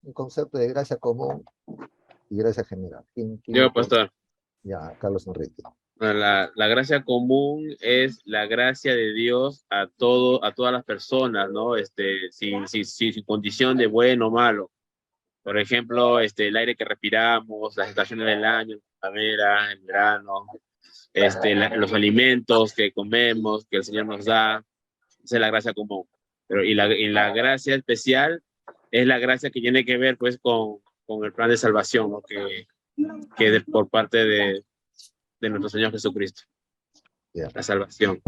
un concepto de gracia común y gracia general. ¿Quién Yo, lo puede? pastor. Ya, Carlos Enrique. La gracia común es la gracia de Dios a todas las personas, ¿no? Sin condición de bueno o malo. Por ejemplo, el aire que respiramos, las estaciones del año, primavera, el verano, los alimentos que comemos, que el Señor nos da, esa es la gracia común. Y la gracia especial es la gracia que tiene que ver, pues, con el plan de salvación, ¿no? Por parte de nuestro Señor Jesucristo, Ya, la salvación,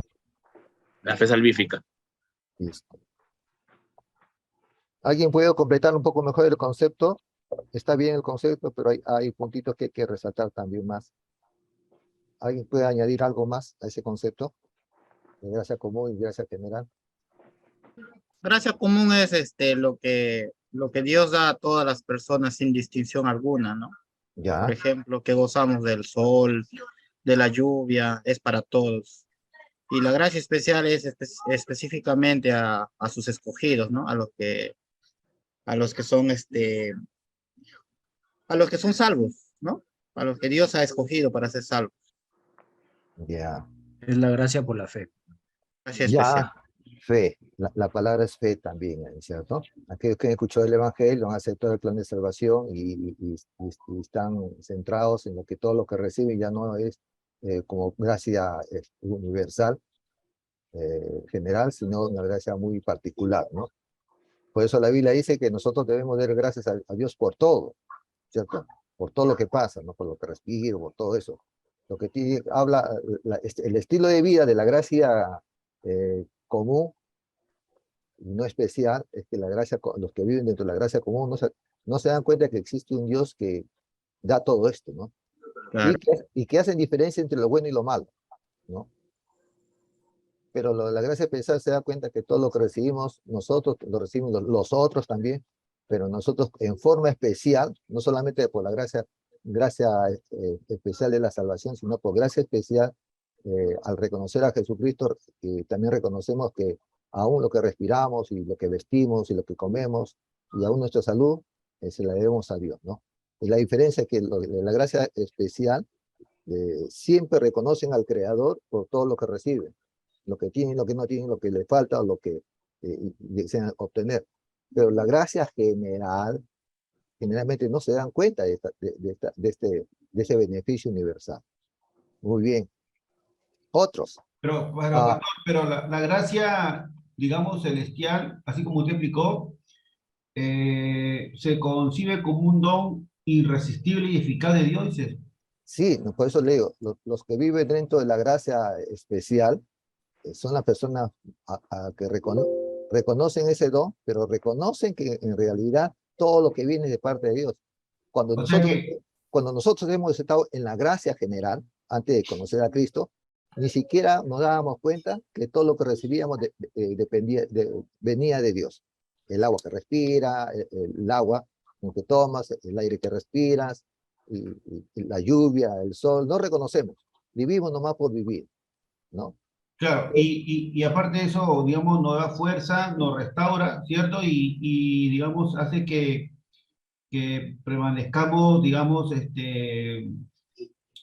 la fe salvífica. listo. ¿Alguien puede completar un poco mejor el concepto? Está bien el concepto, pero hay puntitos que hay que resaltar también más. ¿Alguien puede añadir algo más a ese concepto de gracia común y gracia general? Gracia común es lo que Dios da a todas las personas sin distinción alguna, ¿no? Por Ya, ejemplo, que gozamos del sol, de la lluvia, es para todos. Y la gracia especial es específicamente a sus escogidos, ¿no? A los que son a los que son salvos, ¿no? A los que Dios ha escogido para ser salvos. ya, Es la gracia por la fe. Gracia especial. ya. Fe, la palabra es fe también, ¿cierto? Aquellos que han escuchado el Evangelio han aceptado el plan de salvación y están centrados en lo que todo lo que reciben ya no es como gracia universal, general, sino una gracia muy particular, ¿no? Por eso la Biblia dice que nosotros debemos dar gracias a Dios por todo, ¿cierto? Por todo lo que pasa, ¿no? Por lo que respiro, por todo eso. Lo que habla, el estilo de vida de la gracia común y no especial, es que la gracia, los que viven dentro de la gracia común no se dan cuenta que existe un Dios que da todo esto, ¿no? Claro. Y que hacen diferencia entre lo bueno y lo malo, ¿no? Pero lo de la gracia especial se da cuenta que todo lo que recibimos nosotros, lo recibimos los otros también, pero nosotros en forma especial, no solamente por la gracia especial de la salvación, sino por gracia especial, al reconocer a Jesucristo, también reconocemos que aún lo que respiramos y lo que vestimos y lo que comemos y aún nuestra salud, se la debemos a Dios, ¿no? Y la diferencia es que de la gracia especial siempre reconocen al Creador por todo lo que reciben, lo que tienen, lo que no tienen, lo que les falta o lo que desean obtener. Pero la gracia general, generalmente no se dan cuenta de ese beneficio universal. Muy bien. Otros. Pastor, pero la gracia, digamos, celestial, así como usted explicó, se concibe como un don irresistible y eficaz de Dios, dice. Sí, no, por eso le digo, los que viven dentro de la gracia especial son las personas que reconocen ese don, pero reconocen que en realidad todo lo que viene de parte de Dios. Cuando O sea nosotros, que, cuando nosotros hemos estado en la gracia general, antes de conocer a Cristo, ni siquiera nos dábamos cuenta que todo lo que recibíamos venía de Dios. El agua que respira, el agua que tomas, el aire que respiras, y la lluvia, el sol, no reconocemos. Vivimos nomás por vivir, ¿no? claro, y aparte de eso, digamos, nos da fuerza, nos restaura, ¿cierto? Digamos, hace que permanezcamos, digamos,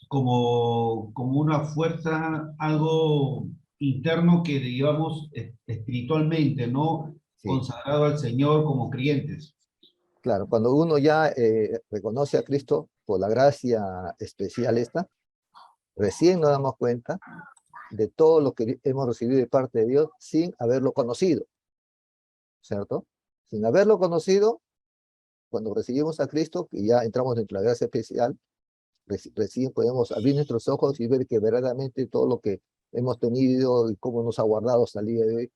como una fuerza, algo interno que, digamos, espiritualmente, ¿no? Sí, Consagrado al Señor como creyentes. claro, cuando uno ya reconoce a Cristo por la gracia especial esta, recién nos damos cuenta de todo lo que hemos recibido de parte de Dios sin haberlo conocido, ¿cierto? Sin haberlo conocido, cuando recibimos a Cristo, que ya entramos dentro de la gracia especial, recién podemos abrir nuestros ojos y ver que verdaderamente todo lo que hemos tenido y cómo nos ha guardado hasta el día de hoy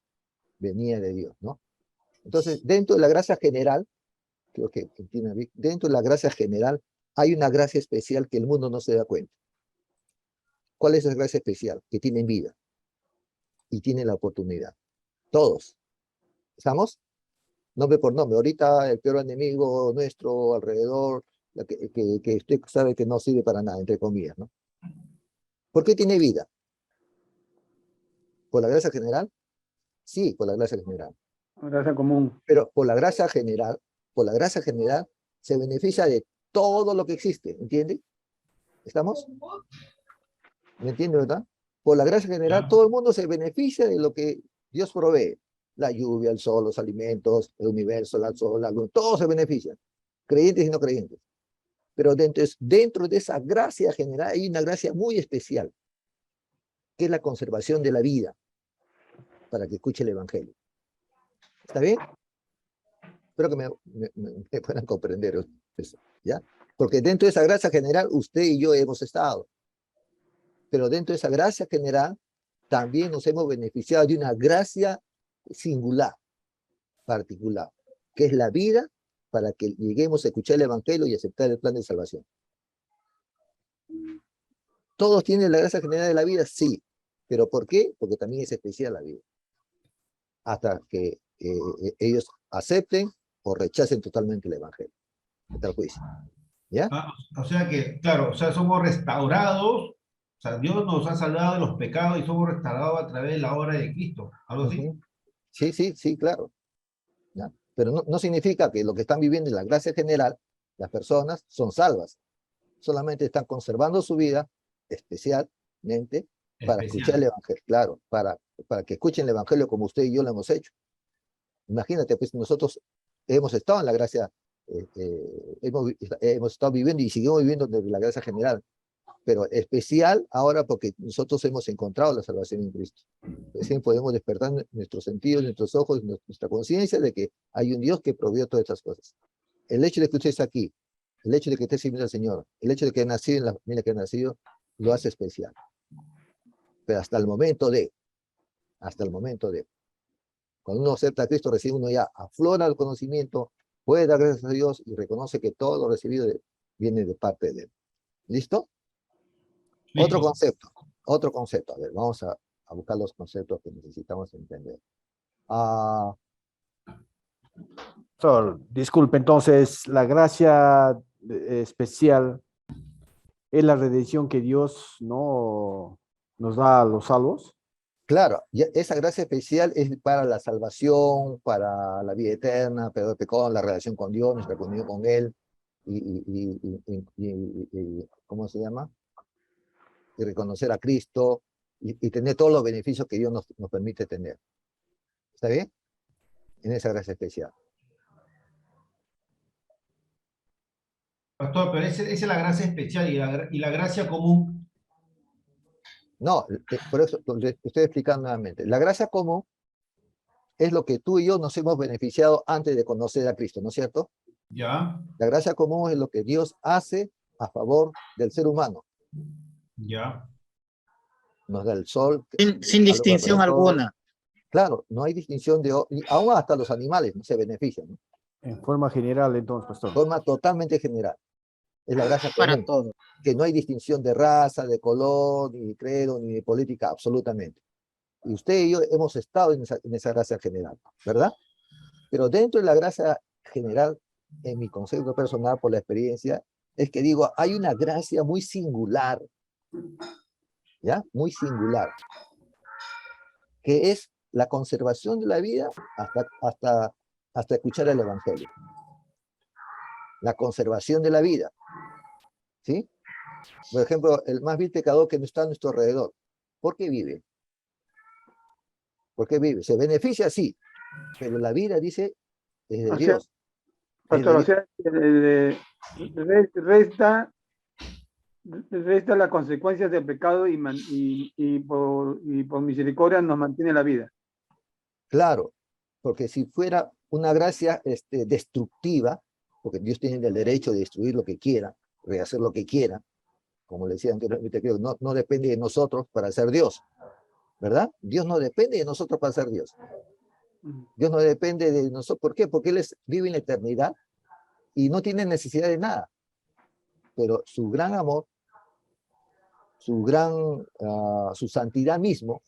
venía de Dios, ¿no? Entonces, dentro de la gracia general, creo que entienden, dentro de la gracia general hay una gracia especial que el mundo no se da cuenta. ¿Cuál es esa gracia especial? Que tienen vida y tienen la oportunidad. Todos. ¿Estamos? Nombre por nombre. Ahorita el peor enemigo nuestro alrededor, que usted sabe que no sirve para nada, entre comillas, ¿no? ¿Por qué tiene vida? ¿Por la gracia general? Sí, por la gracia general. Gracia común. Pero por la gracia general, por la gracia general, se beneficia de todo lo que existe, ¿entiende? ¿Estamos? ¿Me entiende, verdad? Por la gracia general, Ya. todo el mundo se beneficia de lo que Dios provee. La lluvia, el sol, los alimentos, el universo, la sol, la luz, todos se benefician, creyentes y no creyentes. Pero dentro de esa gracia general hay una gracia muy especial, que es la conservación de la vida, para que escuche el Evangelio. ¿Está bien? Espero que me puedan comprender eso, ¿ya? Porque dentro de esa gracia general, usted y yo hemos estado. Pero dentro de esa gracia general, también nos hemos beneficiado de una gracia singular, particular, que es la vida para que lleguemos a escuchar el Evangelio y aceptar el plan de salvación. ¿Todos tienen la gracia general de la vida? Sí. ¿Pero por qué? Porque también es especial la vida. Hasta que ellos acepten o rechacen totalmente el Evangelio. Hasta el juicio. ¿Ya? Ah, o sea que, claro, o sea, somos restaurados, o sea, Dios nos ha salvado de los pecados y somos restaurados a través de la obra de Cristo, algo así. Uh-huh. Sí, sí, sí, claro. ¿Ya? Pero no significa que lo que están viviendo en la gracia general, las personas son salvas. Solamente están conservando su vida especialmente para escuchar el Especial. Evangelio, claro, para que escuchen el Evangelio como usted y yo lo hemos hecho. Imagínate, pues nosotros hemos estado en la gracia, hemos estado viviendo y seguimos viviendo desde la gracia general, pero especial ahora porque nosotros hemos encontrado la salvación en Cristo. Recién podemos despertar nuestros sentidos, nuestros ojos, nuestra conciencia de que hay un Dios que proveyó todas estas cosas. El hecho de que usted esté aquí, el hecho de que esté sirviendo al Señor, el hecho de que ha nacido en la familia que ha nacido, lo hace especial. Pero hasta el momento de, cuando uno acepta a Cristo, recibe uno ya aflora el conocimiento, puede dar gracias a Dios y reconoce que todo lo recibido viene de parte de Él. ¿Listo? Listo. Otro concepto. A ver, vamos a buscar los conceptos que necesitamos entender. Disculpe, entonces, la gracia especial es la redención que Dios no nos da a los salvos. Claro, esa gracia especial es para la salvación, para la vida eterna, perdón de pecado, la relación con Dios, nuestra comunión con Él, ¿cómo se llama? Y reconocer a Cristo y tener todos los beneficios que Dios nos permite tener. ¿Está bien? En esa gracia especial. Pastor, pero esa es la gracia especial y la gracia común. No, por eso le estoy explicando nuevamente. La gracia común es lo que tú y yo nos hemos beneficiado antes de conocer a Cristo, ¿no es cierto? Ya, La gracia común es lo que Dios hace a favor del ser humano. ya. Nos da el sol. Sin distinción alguna. Claro, no hay distinción aún hasta los animales no se benefician, ¿no? En forma general, entonces, De pastor. forma totalmente general. Es la gracia Para común, todo. que no hay distinción de raza, de color, ni de credo, ni de política, absolutamente. Y usted y yo hemos estado en esa gracia general, ¿verdad? Pero dentro de la gracia general, en mi concepto personal, por la experiencia, es que digo, hay una gracia muy singular, ¿ya? Muy singular, que es la conservación de la vida hasta escuchar el Evangelio. La conservación de la vida, ¿sí? Por ejemplo, el más vil pecador que no está a nuestro alrededor. ¿Por qué vive? ¿Por qué vive? Se beneficia, sí, pero la vida, dice, es de O sea, Dios. pastor, o sea, resta las consecuencias del pecado y por misericordia nos mantiene la vida. Claro, porque si fuera una gracia destructiva, porque Dios tiene el derecho de destruir lo que quiera, rehacer lo que quiera, como le decía anteriormente, no depende de nosotros para ser Dios, ¿verdad? Dios no depende de nosotros para ser Dios. Dios no depende de nosotros. ¿Por qué? Porque Él vive en la eternidad y no tiene necesidad de nada. Pero su gran amor, su santidad mismo,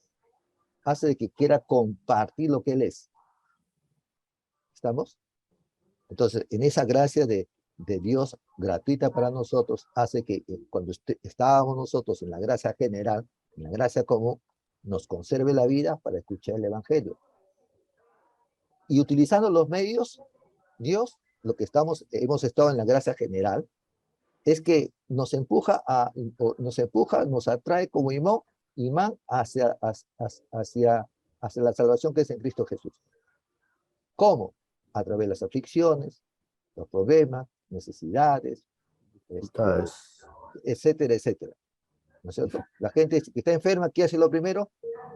hace de que quiera compartir lo que Él es. ¿Estamos? Entonces, en esa gracia de Dios gratuita para nosotros, hace que cuando estábamos nosotros en la gracia general, en la gracia común, nos conserve la vida para escuchar el Evangelio. Y utilizando los medios, Dios lo que hemos estado en la gracia general, es que nos nos atrae como imán hacia la salvación que es en Cristo Jesús. ¿Cómo? A través de las aflicciones, los problemas, necesidades, etcétera, etcétera. ¿No es cierto? La gente que está enferma, ¿qué hace lo primero?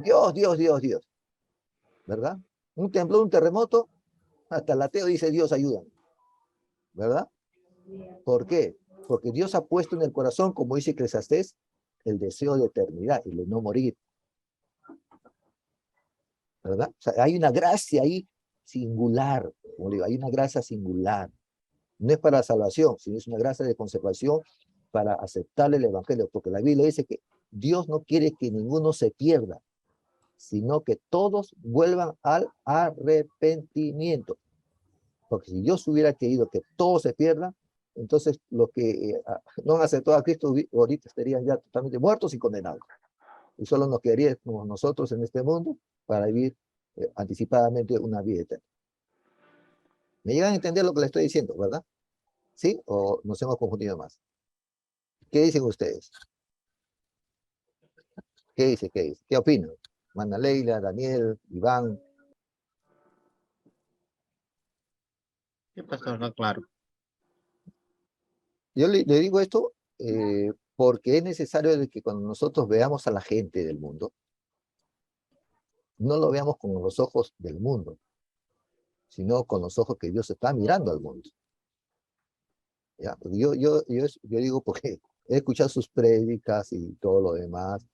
Dios, Dios, Dios, Dios. ¿Verdad? Un temblor, un terremoto, hasta el ateo dice, Dios, ayúdame. ¿Verdad? ¿Por qué? Porque Dios ha puesto en el corazón, como dice Eclesiastés, el deseo de eternidad y de no morir. ¿Verdad? O sea, hay una gracia ahí singular, como digo, hay una gracia singular. No es para salvación, sino es una gracia de conservación para aceptar el evangelio, porque la Biblia dice que Dios no quiere que ninguno se pierda, sino que todos vuelvan al arrepentimiento. Porque si Dios hubiera querido que todos se pierdan, entonces los que no han aceptado a Cristo ahorita estarían ya totalmente muertos y condenados. Y solo nos quedaríamos nosotros en este mundo para vivir anticipadamente una vida eterna. ¿Me llegan a entender lo que les estoy diciendo, verdad? ¿Sí? ¿O nos hemos confundido más? ¿Qué dicen ustedes? ¿Qué dice? ¿Qué dice? ¿Qué opinan? Mana Leila, Daniel, Iván. Sí, pastor, no, claro. Yo le digo esto porque es necesario de que cuando nosotros veamos a la gente del mundo, no lo veamos con los ojos del mundo, sino con los ojos que Dios está mirando al mundo. ¿Ya? Yo digo porque he escuchado sus prédicas y todo lo demás,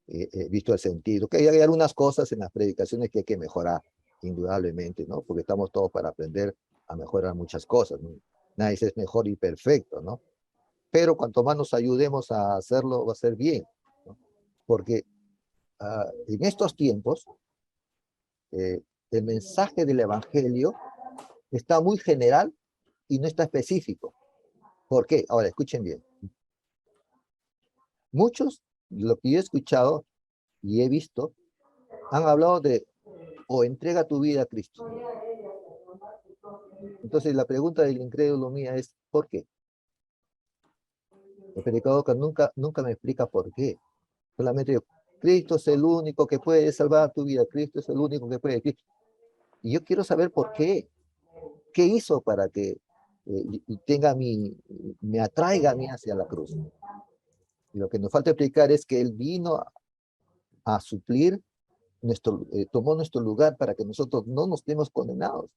he visto el sentido, que hay algunas cosas en las predicaciones que hay que mejorar, indudablemente, ¿no? Porque estamos todos para aprender a mejorar muchas cosas, ¿no? Nadie es mejor y perfecto, ¿no? Pero cuanto más nos ayudemos a hacerlo, va a ser bien, ¿no? Porque en estos tiempos, el mensaje del Evangelio está muy general y no está específico. ¿Por qué? Ahora, escuchen bien. Muchos, lo que yo he escuchado y he visto, han hablado de o entrega tu vida a Cristo. Entonces la pregunta del incrédulo mía es, ¿por qué? El predicador que nunca me explica por qué. Solamente digo, Cristo es el único que puede salvar tu vida, Cristo es el único que puede. Y yo quiero saber por qué. ¿Qué hizo para que me atraiga a mí hacia la cruz? Y lo que nos falta explicar es que Él vino a suplir, tomó nuestro lugar para que nosotros no nos estemos condenados.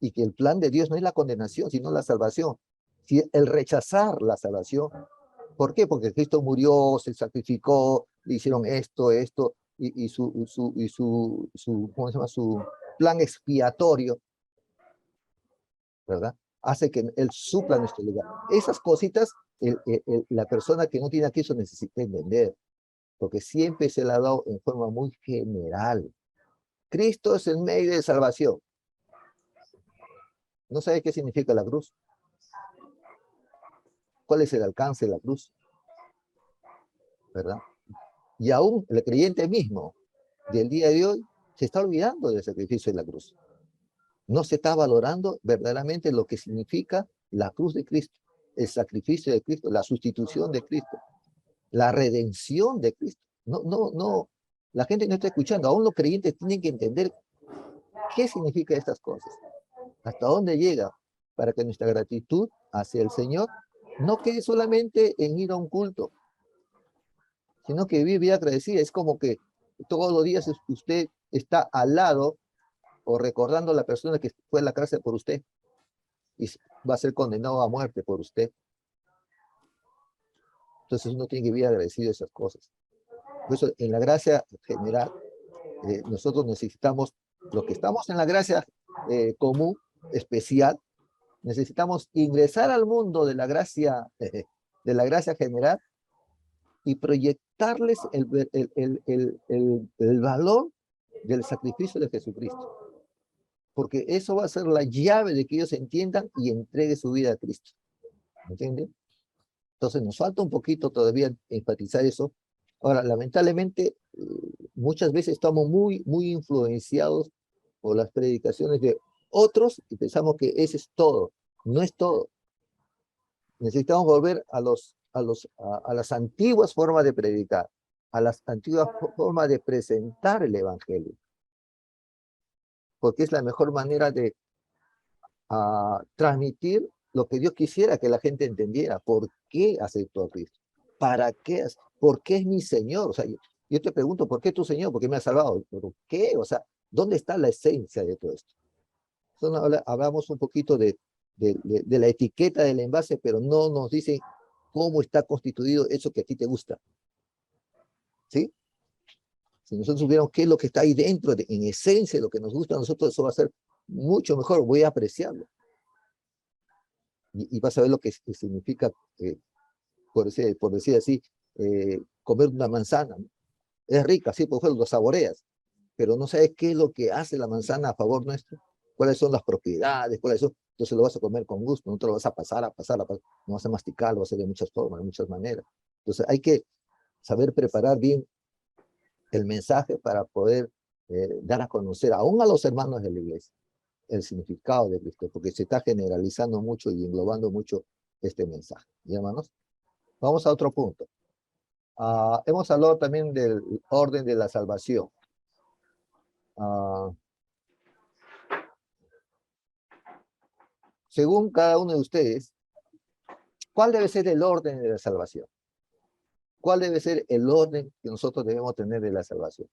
Y que el plan de Dios no es la condenación, sino la salvación. Si el rechazar la salvación, ¿por qué? Porque Cristo murió, se sacrificó, le hicieron esto, y ¿cómo se llama? Su plan expiatorio, ¿verdad? Hace que Él supla nuestro lugar. Esas cositas, la persona que no tiene a Cristo necesita entender, porque siempre se le ha dado en forma muy general. Cristo es el medio de salvación. ¿No sabe qué significa la cruz? ¿Cuál es el alcance de la cruz? ¿Verdad? Y aún el creyente mismo del día de hoy se está olvidando del sacrificio de la cruz. No se está valorando verdaderamente lo que significa la cruz de Cristo, el sacrificio de Cristo, la sustitución de Cristo, la redención de Cristo. No. La gente no está escuchando. Aún los creyentes tienen que entender qué significa estas cosas. Hasta dónde llega para que nuestra gratitud hacia el Señor no quede solamente en ir a un culto, sino que vive vida agradecida. Es como que todos los días usted está al lado o recordando a la persona que fue a la cárcel por usted y va a ser condenado a muerte por usted. Entonces uno tiene que vivir agradecido de esas cosas. Por eso en la gracia general, nosotros necesitamos, los que estamos en la gracia común, especial, necesitamos ingresar al mundo de la gracia general y proyectarles el valor del sacrificio de Jesucristo. Porque eso va a ser la llave de que ellos entiendan y entreguen su vida a Cristo. ¿Entienden? Entonces nos falta un poquito todavía enfatizar eso. Ahora, lamentablemente, muchas veces estamos muy influenciados por las predicaciones de otros y pensamos que ese es todo. No es todo. Necesitamos volver a las antiguas formas de predicar, a las antiguas formas de presentar el evangelio, porque es la mejor manera de transmitir lo que Dios quisiera que la gente entendiera. ¿Por qué aceptó a Cristo? ¿Para qué? ¿Por qué es mi Señor? O sea, yo te pregunto, ¿por qué tu Señor? ¿Por qué me ha salvado? ¿Por qué? O sea, ¿dónde está la esencia de todo esto? Entonces, hablamos un poquito de la etiqueta del envase, pero no nos dicen cómo está constituido eso que a ti te gusta. ¿Sí? Si nosotros supiéramos qué es lo que está ahí dentro, en esencia, lo que nos gusta a nosotros, eso va a ser mucho mejor, voy a apreciarlo. Y vas a ver lo que significa, por decir así, comer una manzana, ¿no? Es rica, sí, por ejemplo, lo saboreas, pero no sabes qué es lo que hace la manzana a favor nuestro, cuáles son las propiedades, cuáles son, entonces lo vas a comer con gusto, no te lo vas a pasar, no vas a masticar, lo vas a hacer de muchas formas, de muchas maneras. Entonces hay que saber preparar bien el mensaje para poder dar a conocer, aún a los hermanos de la iglesia, el significado de Cristo, porque se está generalizando mucho y englobando mucho este mensaje. ¿Y hermanos? Vamos a otro punto. Hemos hablado también del orden de la salvación. Según cada uno de ustedes, ¿cuál debe ser el orden de la salvación? ¿Cuál debe ser el orden que nosotros debemos tener de la salvación?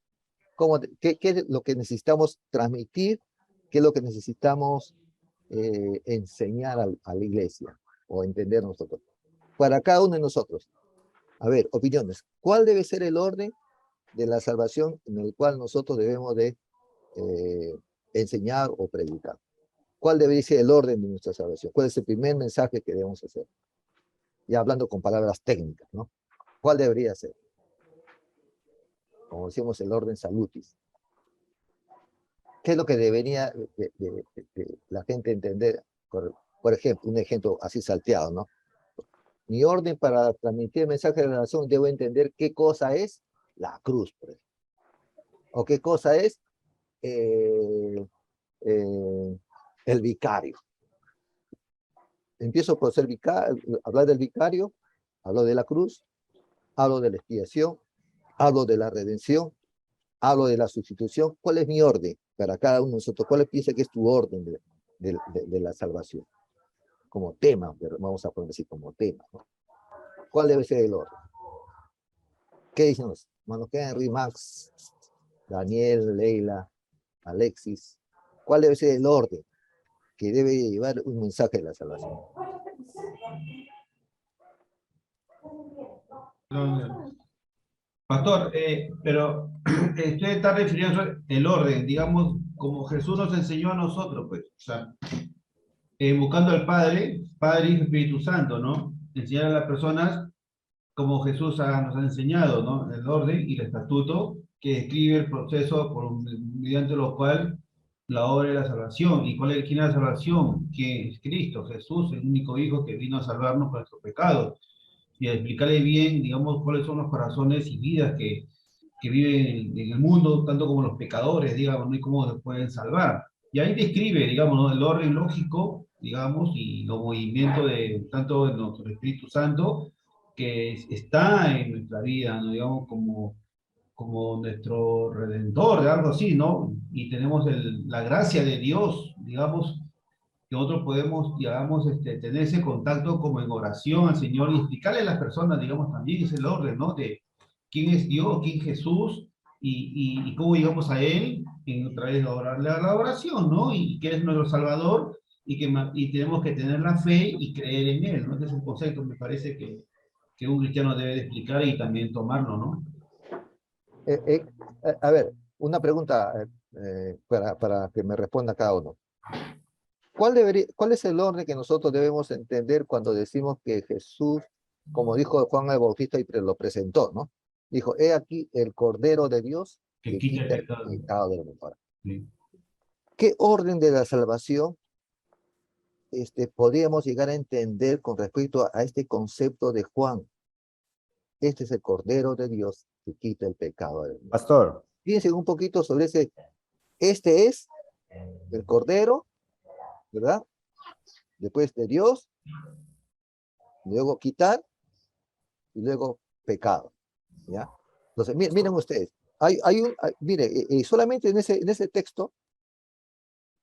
¿Qué es lo que necesitamos transmitir? ¿Qué es lo que necesitamos enseñar a la iglesia o entender nosotros? Para cada uno de nosotros. A ver, opiniones. ¿Cuál debe ser el orden de la salvación en el cual nosotros debemos de enseñar o predicar? ¿Cuál debería ser el orden de nuestra salvación? ¿Cuál es el primer mensaje que debemos hacer? Ya hablando con palabras técnicas, ¿no? ¿Cuál debería ser? Como decíamos, el orden salutis. ¿Qué es lo que debería la gente entender? Por ejemplo, un ejemplo así salteado, ¿no? Mi orden para transmitir el mensaje de la nación, debo entender qué cosa es la cruz, por ejemplo. O qué cosa es el vicario. Empiezo por ser hablar del vicario, hablo de la cruz, hablo de la expiación, hablo de la redención, hablo de la sustitución. ¿Cuál es mi orden para cada uno de nosotros? ¿Cuál piensa que es tu orden de la salvación? Como tema, vamos a poner así como tema, ¿no? ¿Cuál debe ser el orden? ¿Qué dicen los hermanos Henry, Max, Daniel, Leila, Alexis? ¿Cuál debe ser el orden que debe llevar un mensaje de la salvación? Pastor, pero usted está refiriendo el orden, digamos, como Jesús nos enseñó a nosotros, pues, o sea, buscando al Padre, Padre, Hijo, Espíritu Santo, ¿no? Enseñar a las personas como Jesús nos ha enseñado, ¿no? El orden y el estatuto que describe el proceso mediante lo cual la obra de la salvación. ¿Y quién es la salvación? ¿Quién es Cristo? Jesús, el único Hijo que vino a salvarnos por nuestros pecados. Y a explicarle bien, digamos, cuáles son los corazones y vidas que viven en el mundo, tanto como los pecadores, digamos, ¿no? Y cómo se pueden salvar. Y ahí describe, digamos, ¿no? El orden lógico, digamos, y los movimientos de tanto de nuestro Espíritu Santo, que está en nuestra vida, ¿no? Digamos, como nuestro redentor, de algo así, ¿no? Y tenemos la gracia de Dios, digamos, que nosotros podemos, digamos, tener ese contacto como en oración al Señor y explicarle a las personas, digamos, también es el orden, ¿no? De quién es Dios, quién es Jesús y cómo llegamos a Él a través de la oración, ¿no? Y que es nuestro Salvador y tenemos que tener la fe y creer en Él, ¿no? Ese es el concepto, me parece que un cristiano debe de explicar y también tomarlo, ¿no? A ver, una pregunta para que me responda cada uno. ¿Cuál es el orden que nosotros debemos entender cuando decimos que Jesús, como dijo Juan el Bautista y lo presentó, ¿no? Dijo, he aquí el Cordero de Dios Que que quita el quita el pecado. pecado del mundo. Sí. ¿Qué orden de la salvación podríamos llegar a entender con respecto a este concepto de Juan? Este es el Cordero de Dios que quita el pecado del mundo. Pastor, Fíjense un poquito sobre este es el Cordero ¿verdad? Después de Dios, luego quitar y luego pecado, ¿ya? Entonces, miren ustedes, mire, solamente en ese texto,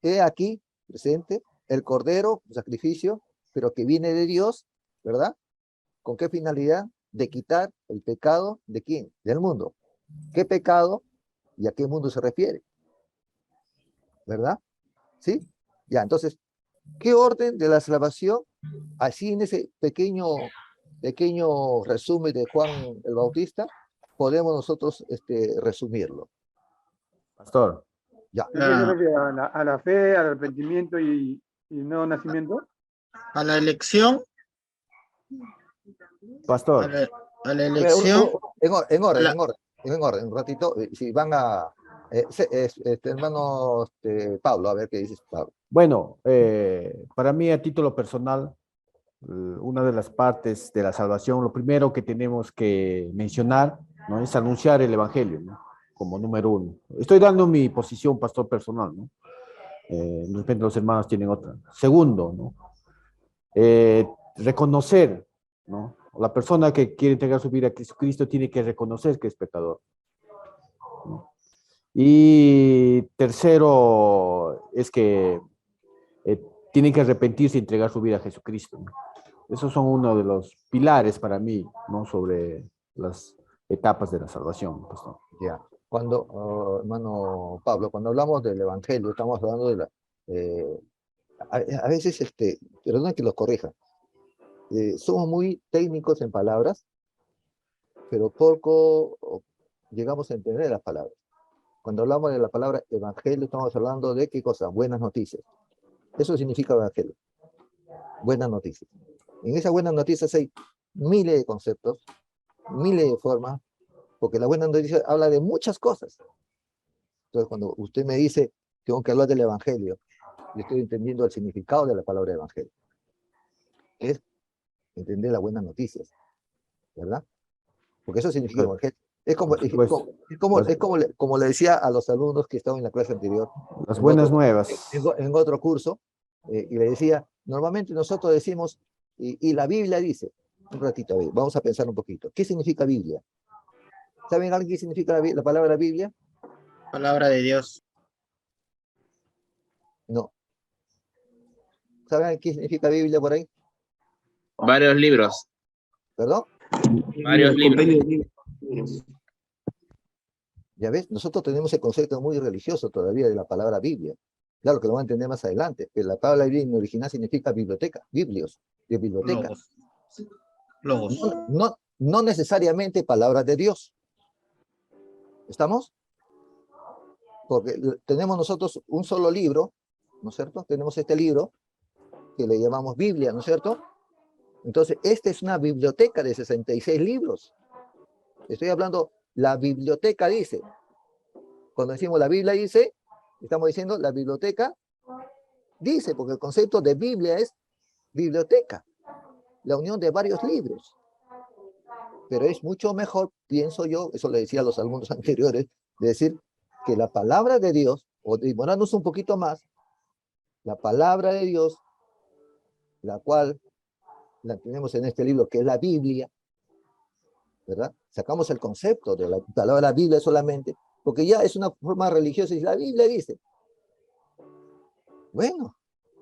he aquí, presente, el cordero, sacrificio, pero que viene de Dios, ¿verdad? ¿Con qué finalidad? De quitar el pecado de quién? Del mundo. ¿Qué pecado y a qué mundo se refiere? ¿Verdad? ¿Sí? Ya, entonces, ¿qué orden de la salvación? Así en ese pequeño resumen de Juan el Bautista, podemos nosotros resumirlo. Pastor. Ya. ¿A qué se refiere? ¿A la fe, al arrepentimiento y nuevo nacimiento? A la elección, Pastor. a la elección, En a la- orden, un ratito, si van a, hermano Pablo, a ver qué dices, Pablo. Bueno, para mí a título personal, una de las partes de la salvación, lo primero que tenemos que mencionar, ¿no? Es anunciar el evangelio, ¿no? Como número uno. Estoy dando mi posición, pastor personal, ¿no? De repente los hermanos tienen otra. Segundo, ¿no? Reconocer, ¿no? La persona que quiere entregar su vida a Jesucristo tiene que reconocer que es pecador, ¿no? Y tercero es que tienen que arrepentirse y entregar su vida a Jesucristo, ¿no? Esos son uno de los pilares para mí, ¿no? Sobre las etapas de la salvación, pastor. Ya. Hermano Pablo, cuando hablamos del evangelio, estamos hablando de a veces, perdón que los corrija, somos muy técnicos en palabras, pero poco llegamos a entender las palabras. Cuando hablamos de la palabra evangelio, estamos hablando de qué cosa, buenas noticias. Eso significa evangelio, buenas noticias. En esas buenas noticias hay miles de conceptos, miles de formas, porque la buena noticia habla de muchas cosas. Entonces, cuando usted me dice, tengo que hablar del evangelio, yo estoy entendiendo el significado de la palabra evangelio. Es entender las buenas noticias, ¿verdad? Porque eso significa evangelio. Es como, Por supuesto. como le decía a los alumnos que estaban en la clase anterior, Las buenas nuevas. en otro curso, y le decía, normalmente nosotros decimos, y la Biblia dice, un ratito, a ver, vamos a pensar un poquito, ¿qué significa Biblia? ¿Saben alguien qué significa la palabra Biblia? palabra de Dios, No. ¿Saben qué significa Biblia por ahí? Varios libros, ¿Perdón? varios libros. Ya ves, nosotros tenemos el concepto muy religioso todavía de la palabra Biblia. Claro que lo van a entender más adelante, pero la palabra Biblia en original significa biblioteca, biblios, de biblioteca. logos. No necesariamente palabras de Dios. ¿Estamos? Porque tenemos nosotros un solo libro, ¿no es cierto? Tenemos este libro que le llamamos Biblia, ¿no es cierto? Entonces, esta es una biblioteca de 66 libros. Estoy hablando, la biblioteca dice, cuando decimos la Biblia dice, estamos diciendo la biblioteca dice, porque el concepto de Biblia es biblioteca, la unión de varios libros. Pero es mucho mejor, pienso yo, eso le decía a los alumnos anteriores, de decir que la palabra de Dios, o demorarnos un poquito más, la palabra de Dios, la cual la tenemos en este libro, que es la Biblia, ¿verdad? Sacamos el concepto de la palabra Biblia solamente, porque ya es una forma religiosa, y la Biblia dice, bueno,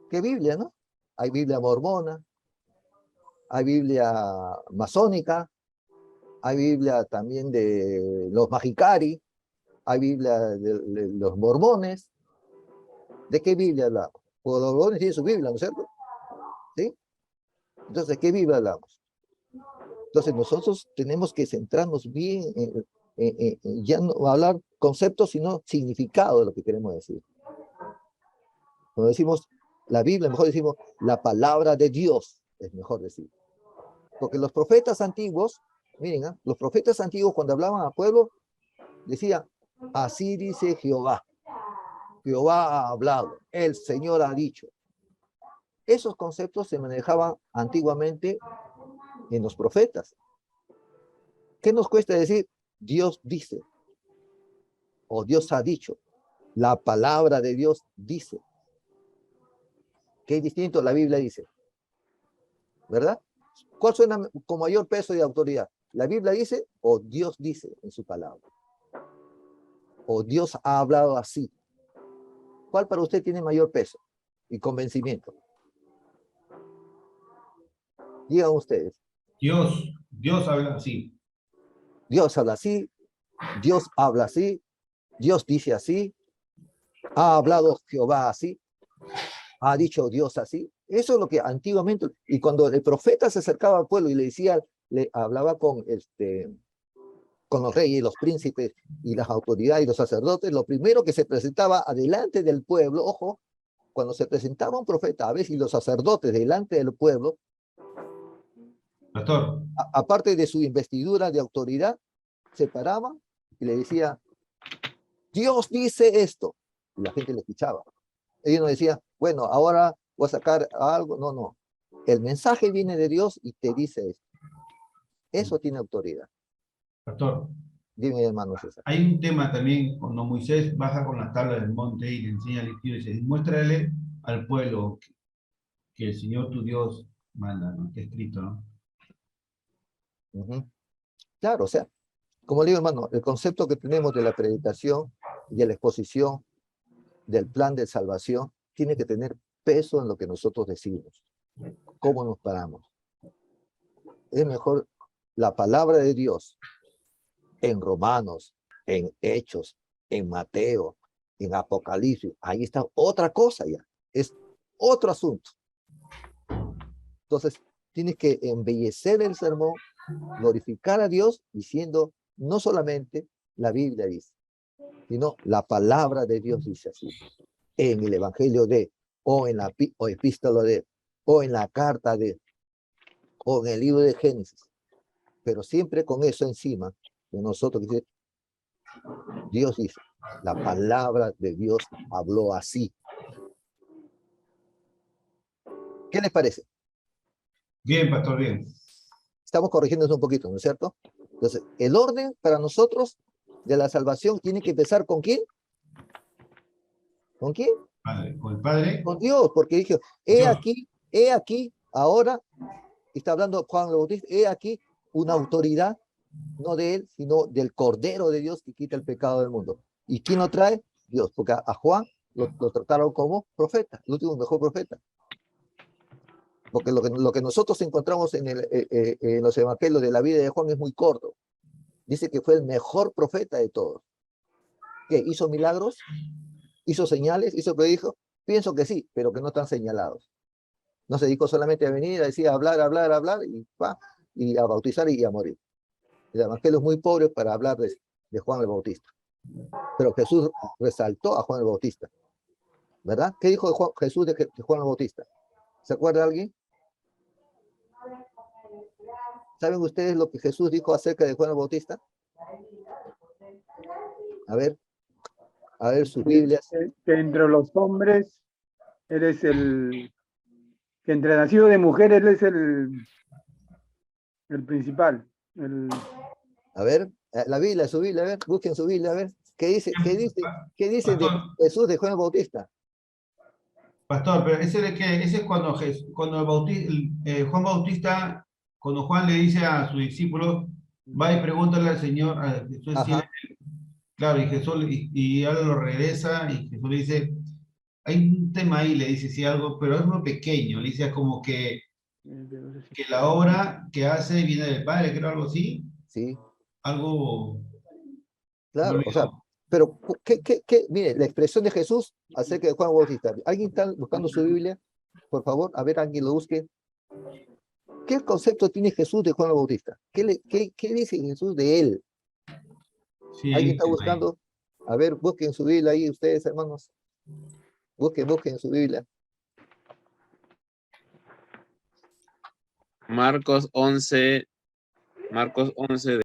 ¿qué Biblia, no? Hay Biblia mormona, hay Biblia masónica, hay Biblia también de los Majicari, hay Biblia de los mormones. ¿De qué Biblia hablamos? Porque los mormones tienen su Biblia, ¿no es cierto? ¿Sí? Entonces, ¿de qué Biblia hablamos? Entonces, nosotros tenemos que centrarnos bien ya no hablar conceptos, sino significado de lo que queremos decir. Cuando decimos la Biblia, mejor decimos la palabra de Dios, es mejor decir. Porque los profetas antiguos, miren, los profetas antiguos cuando hablaban al pueblo, decían, así dice Jehová. Jehová ha hablado, el Señor ha dicho. Esos conceptos se manejaban antiguamente en los profetas. ¿Qué nos cuesta decir? Dios dice, o Dios ha dicho, la palabra de Dios dice. que es distinto, la Biblia dice. ¿Verdad? ¿Cuál suena con mayor peso y autoridad? ¿La Biblia dice o Dios dice en su palabra? ¿O Dios ha hablado así? ¿Cuál para usted tiene mayor peso y convencimiento? Digan ustedes. Dios habla así. Dios habla así, Dios habla así, Dios dice así, ha hablado Jehová así, ha dicho Dios así. Eso es lo que antiguamente, y cuando el profeta se acercaba al pueblo y le decía, le hablaba con los reyes, los príncipes y las autoridades y los sacerdotes, lo primero que se presentaba adelante del pueblo, ojo, cuando se presentaba un profeta, a veces y los sacerdotes delante del pueblo, Pastor, aparte de su investidura de autoridad, se paraba y le decía, Dios dice esto, y la gente le escuchaba. Ellos no decían, bueno, ahora voy a sacar algo, no, no. El mensaje viene de Dios y te dice esto. Eso tiene autoridad. pastor, Dime, hermano César. hay un tema también cuando Moisés baja con la tabla del monte y le enseña al Egipcio y dice, muéstrale al pueblo que el Señor tu Dios manda, ¿no? Que escrito, ¿no? Ujú. Claro, o sea, como le digo, hermano, el concepto que tenemos de la predicación y de la exposición del plan de salvación tiene que tener peso en lo que nosotros decimos, cómo nos paramos. Es mejor la palabra de Dios en Romanos, en Hechos, en Mateo, en Apocalipsis. Ahí está otra cosa ya, es otro asunto. Entonces, tienes que embellecer el sermón, glorificar a Dios diciendo, no solamente la Biblia dice, sino la palabra de Dios dice así. En el Evangelio de, o en la epístola de, o en la carta de, o en el libro de Génesis. Pero siempre con eso encima de nosotros, dice, Dios dice, la palabra de Dios habló así. ¿Qué les parece? Bien, pastor, bien. Estamos corrigiéndonos un poquito, ¿no es cierto? Entonces, el orden para nosotros de la salvación tiene que empezar ¿con quién? ¿Con quién? Padre, con el Padre, Con Dios, porque dije, Dios. he aquí, ahora, está hablando Juan el Bautista, he aquí una autoridad, no de él, sino del Cordero de Dios que quita el pecado del mundo. ¿Y quién lo trae? Dios, porque a Juan lo trataron como profeta, el último mejor profeta. Porque lo que nosotros encontramos en los evangelios de la vida de Juan es muy corto. Dice que fue el mejor profeta de todos. ¿Qué? ¿Hizo milagros? ¿Hizo señales? ¿Hizo prodigios? Pienso que sí, pero que no están señalados. No se dedicó solamente a venir, a decir, a hablar, y a bautizar y a morir. El evangelio es muy pobre para hablar de Juan el Bautista. Pero Jesús resaltó a Juan el Bautista. ¿Verdad? ¿Qué dijo Jesús de Juan el Bautista? ¿Se acuerda alguien? ¿Saben ustedes lo que Jesús dijo acerca de Juan el Bautista? A ver sus Biblias. Que entre los hombres, eres que entre nacido de mujer, él es el principal. A ver, la Biblia, su Biblia, a ver, busquen su Biblia, a ver. ¿Qué dice de Pastor, Jesús de Juan el Bautista? pastor, pero ese es cuando, Juan Bautista, cuando Juan le dice a su discípulo, va y pregúntale al Señor, a Jesús, si él Ajá. claro, y Jesús, y ahora lo regresa, y Jesús le dice, hay un tema ahí, le dice, sí, algo, pero es muy pequeño, le dice como que la obra que hace viene del Padre, creo, algo así, Sí, algo, me claro, o sea, olvidó. pero mire, la expresión de Jesús acerca de Juan Bautista. ¿Alguien está buscando su Biblia? Por favor, a ver, alguien lo busque. ¿Qué concepto tiene Jesús de Juan Bautista? ¿Qué dice Jesús de él? Sí, hay ¿Alguien un está tema ahí. buscando? A ver, busquen su Biblia ahí ustedes, hermanos. Busquen su Biblia. Marcos 11,